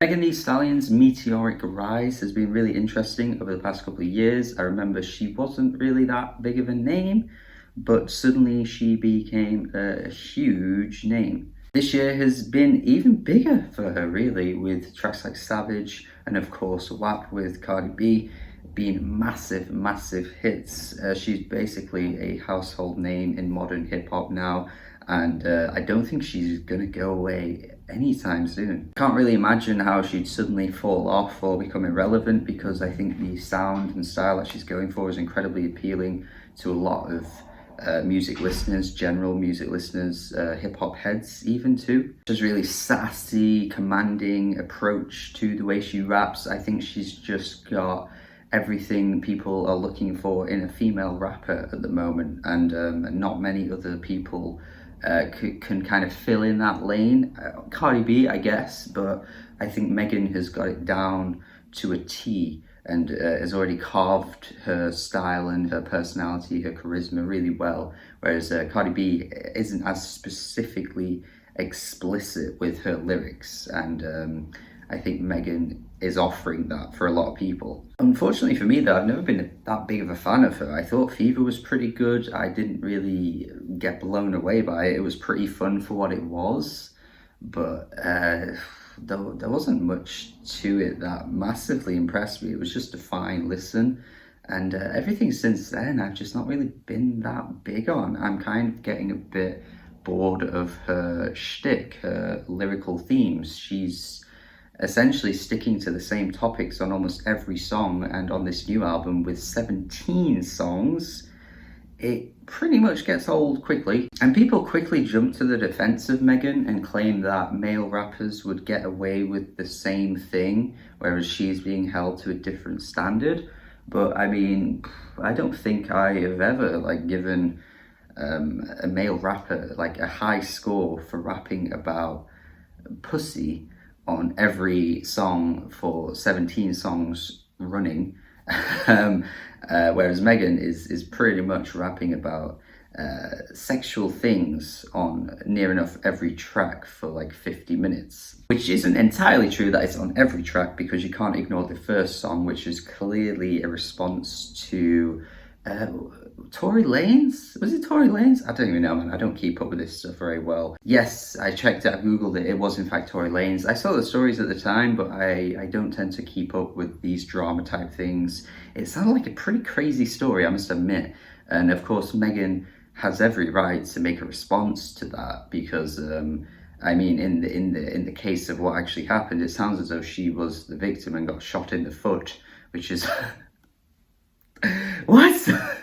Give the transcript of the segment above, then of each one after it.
Megan Thee Stallion's meteoric rise has been really interesting over the past couple of years. I remember she wasn't really that big of a name, but suddenly she became a huge name. This year has been even bigger for her, really, with tracks like Savage and, of course, WAP with Cardi B being massive hits. She's basically a household name in modern hip-hop now, and I don't think she's gonna go away anytime soon. Can't really imagine how she'd suddenly fall off or become irrelevant, because I think the sound and style that she's going for is incredibly appealing to a lot of music listeners, general music listeners, hip-hop heads even too. She's really sassy, commanding approach to the way she raps. I think she's just got everything people are looking for in a female rapper at the moment, and not many other people can kind of fill in that lane. Cardi B, I guess, but I think Megan has got it down to a T, and has already carved her style and her personality, her charisma really well, whereas Cardi B isn't as specifically explicit with her lyrics, and I think Megan is offering that for a lot of people. Unfortunately for me though, I've never been that big of a fan of her. I thought Fever was pretty good. I didn't really get blown away by it. It was pretty fun for what it was, but there wasn't much to it that massively impressed me. It was just a fine listen, and everything since then I've just not really been that big on. I'm kind of getting a bit bored of her shtick, her lyrical themes. She's essentially sticking to the same topics on almost every song, and on this new album with 17 songs, it pretty much gets old quickly. And people quickly jump to the defense of Megan and claim that male rappers would get away with the same thing, whereas she's being held to a different standard. But I mean, I don't think I have ever given a male rapper a high score for rapping about pussy on every song for 17 songs running, whereas Megan is pretty much rapping about sexual things on near enough every track for 50 minutes, which isn't entirely true that it's on every track, because you can't ignore the first song, which is clearly a response to Tory Lanez? Was it Tory Lanez? I don't even know, man. I don't keep up with this stuff very well. Yes, I checked it, I googled it. It was in fact Tory Lanez. I saw the stories at the time, but I don't tend to keep up with these drama type things. It sounded like a pretty crazy story, I must admit. And of course, Megan has every right to make a response to that, because I mean, in the case of what actually happened, it sounds as though she was the victim and got shot in the foot, which is what?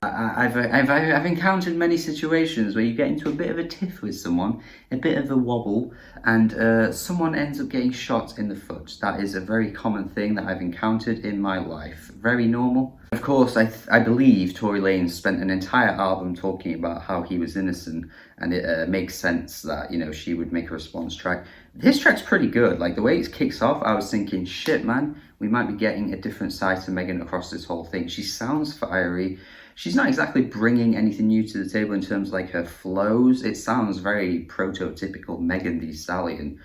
I've encountered many situations where you get into a bit of a tiff with someone, a bit of a wobble, and someone ends up getting shot in the foot. That is a very common thing that I've encountered in my life. Very normal. Of course, I believe Tory Lanez spent an entire album talking about how he was innocent, and it makes sense that, she would make a response track. This track's pretty good. The way it kicks off, I was thinking, shit, man, we might be getting a different side to Megan across this whole thing. She sounds fiery. She's not exactly bringing anything new to the table in terms of her flows. It sounds very prototypical Megan Thee Stallion.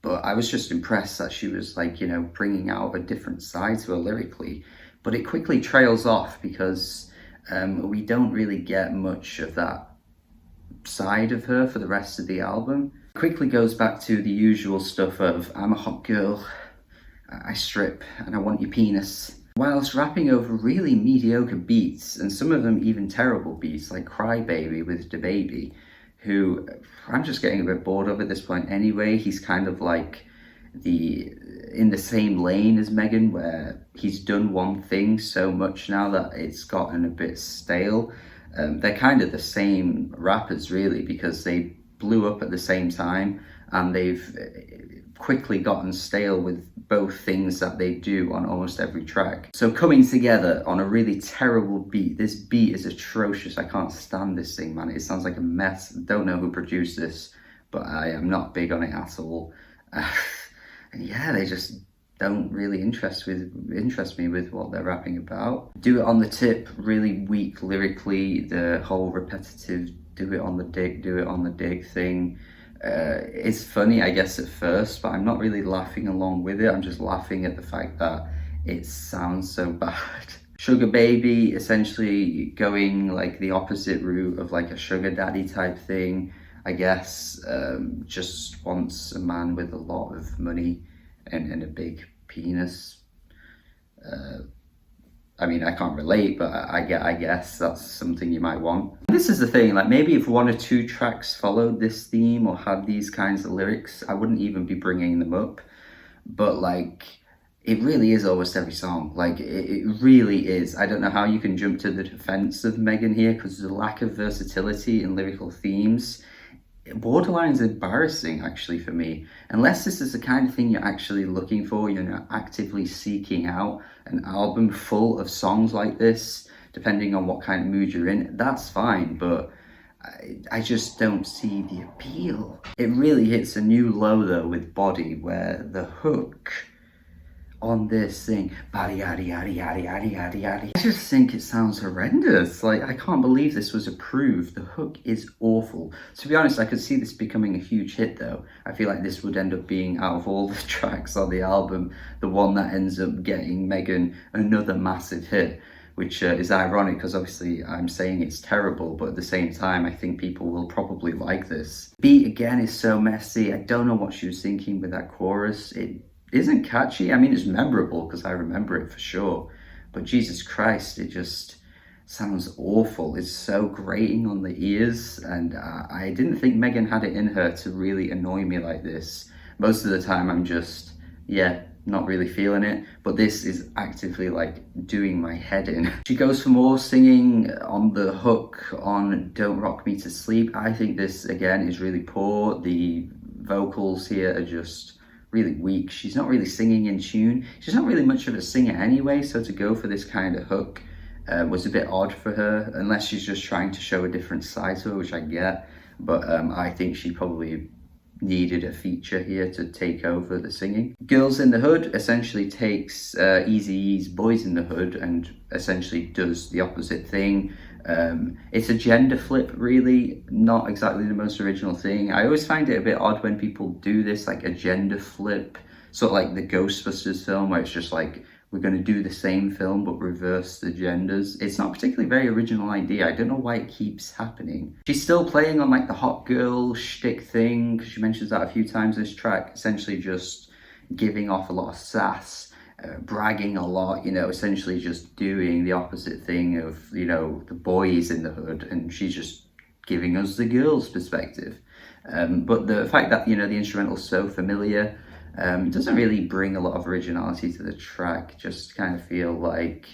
But I was just impressed that she was bringing out a different side to her lyrically. But it quickly trails off, because we don't really get much of that side of her for the rest of the album. It quickly goes back to the usual stuff of, I'm a hot girl, I strip, and I want your penis, whilst rapping over really mediocre beats, and some of them even terrible beats, like Cry Baby with DaBaby, who I'm just getting a bit bored of at this point anyway. He's kind of in the same lane as Megan, where he's done one thing so much now that it's gotten a bit stale. They're kind of the same rappers, really, because they blew up at the same time, and they've quickly gotten stale with both things that they do on almost every track. So coming together on a really terrible beat. This beat is atrocious. I can't stand this thing, man. It sounds like a mess. Don't know who produced this, but I am not big on it at all. And yeah, they just don't really interest me with what they're rapping about. Do It on the Tip, really weak lyrically. The whole repetitive do it on the dick thing It's funny, I guess, at first, but I'm not really laughing along with it. I'm just laughing at the fact that it sounds so bad. Sugar Baby essentially going like the opposite route of like a sugar daddy type thing, I guess. Just wants a man with a lot of money and a big penis. I mean, I can't relate, but I guess that's something you might want. This is the thing, like maybe if one or two tracks followed this theme or had these kinds of lyrics, I wouldn't even be bringing them up. But like, it really is almost every song. Like, it really is. I don't know how you can jump to the defense of Megan here, because the lack of versatility in lyrical themes, borderline's embarrassing actually for me. Unless this is the kind of thing you're actually looking for, you're not actively seeking out an album full of songs like this, depending on what kind of mood you're in, that's fine, but I just don't see the appeal. It really hits a new low though with Body, where the hook on this thing, Bodyodyodyodydodyuayyaya, I just think it sounds horrendous. Like, I can't believe this was approved. The hook is awful. To be honest, I could see this becoming a huge hit though. I feel like this would end up being, out of all the tracks on the album, the one that ends up getting Megan another massive hit, which is ironic because obviously I'm saying it's terrible, but at the same time, I think people will probably like this. Beat again is so messy. I don't know what she was thinking with that chorus. It isn't catchy. I mean, it's memorable because I remember it for sure, but Jesus Christ, it just sounds awful. It's so grating on the ears, and I didn't think Megan had it in her to really annoy me like this. Most of the time I'm just, yeah, not really feeling it, but this is actively like doing my head in. She goes for more singing on the hook on Don't Rock Me to Sleep. I think this again is really poor. The vocals here are just really weak. She's not really singing in tune. She's not really much of a singer anyway, so to go for this kind of hook was a bit odd for her, unless she's just trying to show a different side to her, which I get, but I think she probably needed a feature here to take over the singing. Girls in the Hood essentially takes Eazy-E's Boys in the Hood and essentially does the opposite thing. It's a gender flip, really, not exactly the most original thing. I always find it a bit odd when people do this, like a gender flip, sort of like the Ghostbusters film, where it's just like, we're going to do the same film but reverse the genders. It's not particularly very original idea. I don't know why it keeps happening. She's still playing on like the hot girl shtick thing, because she mentions that a few times in this track, essentially just giving off a lot of sass, bragging a lot, you know, essentially just doing the opposite thing of, you know, the boys in the hood, and she's just giving us the girls' perspective. But the fact that, you know, the instrumental's so familiar, doesn't really bring a lot of originality to the track. Just kind of feel like,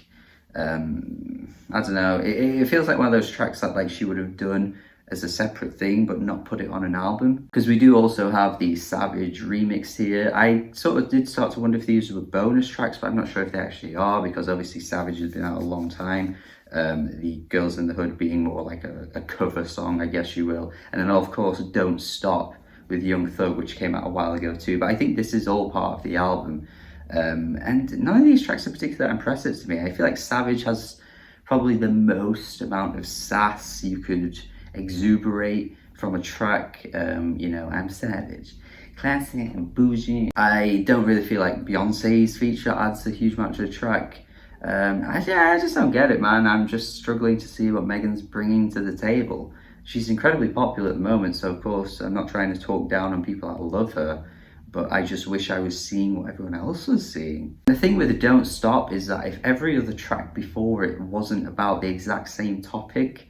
I don't know, it feels like one of those tracks that like she would have done as a separate thing but not put it on an album. Because we do also have the Savage remix here. I sort of did start to wonder if these were bonus tracks, but I'm not sure if they actually are, because obviously Savage has been out a long time. The Girls in the Hood being more like a cover song, I guess you will. And then of course Don't Stop with Young Thug, which came out a while ago too. But I think this is all part of the album. And none of these tracks are particularly impressive to me. I feel like Savage has probably the most amount of sass you could exuberate from a track. You know, I'm savage, classy and bougie. I don't really feel like Beyonce's feature adds a huge amount to the track. I just don't get it, man. I'm just struggling to see what Megan's bringing to the table. She's incredibly popular at the moment, so of course I'm not trying to talk down on people that love her, but I just wish I was seeing what everyone else was seeing. The thing with Don't Stop is that if every other track before it wasn't about the exact same topic,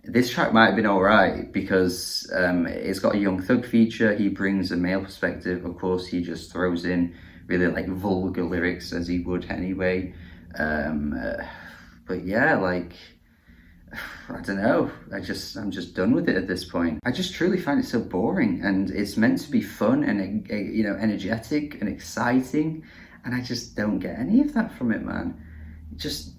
this track might have been alright, because it's got a Young Thug feature. He brings a male perspective. Of course, he just throws in really like vulgar lyrics, as he would anyway. But yeah, like, I don't know, I'm just done with it at this point. I just truly find it so boring, and it's meant to be fun and, you know, energetic and exciting, and I just don't get any of that from it, man. Just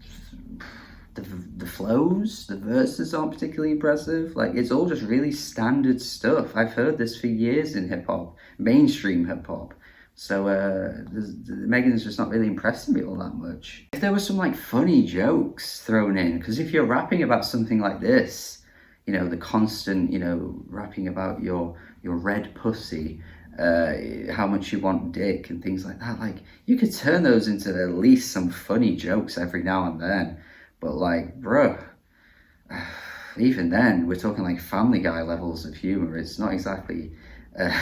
the flows, the verses aren't particularly impressive. Like, it's all just really standard stuff. I've heard this for years in hip-hop, mainstream hip-hop. So Megan's just not really impressing me all that much. If there was some like funny jokes thrown in, because if you're rapping about something like this, you know, the constant, you know, rapping about your red pussy, how much you want dick and things like that. Like, you could turn those into at least some funny jokes every now and then. But like, bruh, even then, we're talking like Family Guy levels of humor. It's not exactly, it's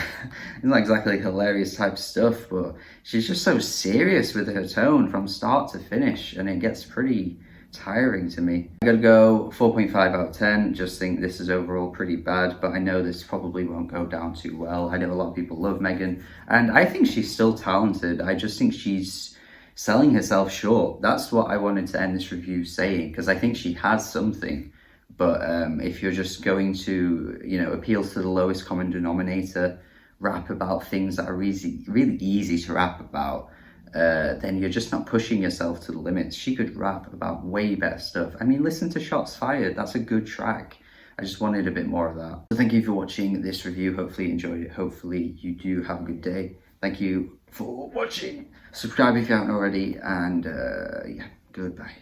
not exactly hilarious type stuff, but she's just so serious with her tone from start to finish, and it gets pretty tiring to me. I gotta go 4.5 out of 10. Just think this is overall pretty bad, but I know this probably won't go down too well. I know a lot of people love Megan, and I think she's still talented. I just think she's selling herself short. That's what I wanted to end this review saying, because I think she has something. But if you're just going to, you know, appeal to the lowest common denominator, rap about things that are really easy to rap about, then you're just not pushing yourself to the limits. She could rap about way better stuff. I mean, listen to Shots Fired. That's a good track. I just wanted a bit more of that. So thank you for watching this review. Hopefully you enjoyed it. Hopefully you do have a good day. Thank you for watching. Subscribe if you haven't already. And yeah, goodbye.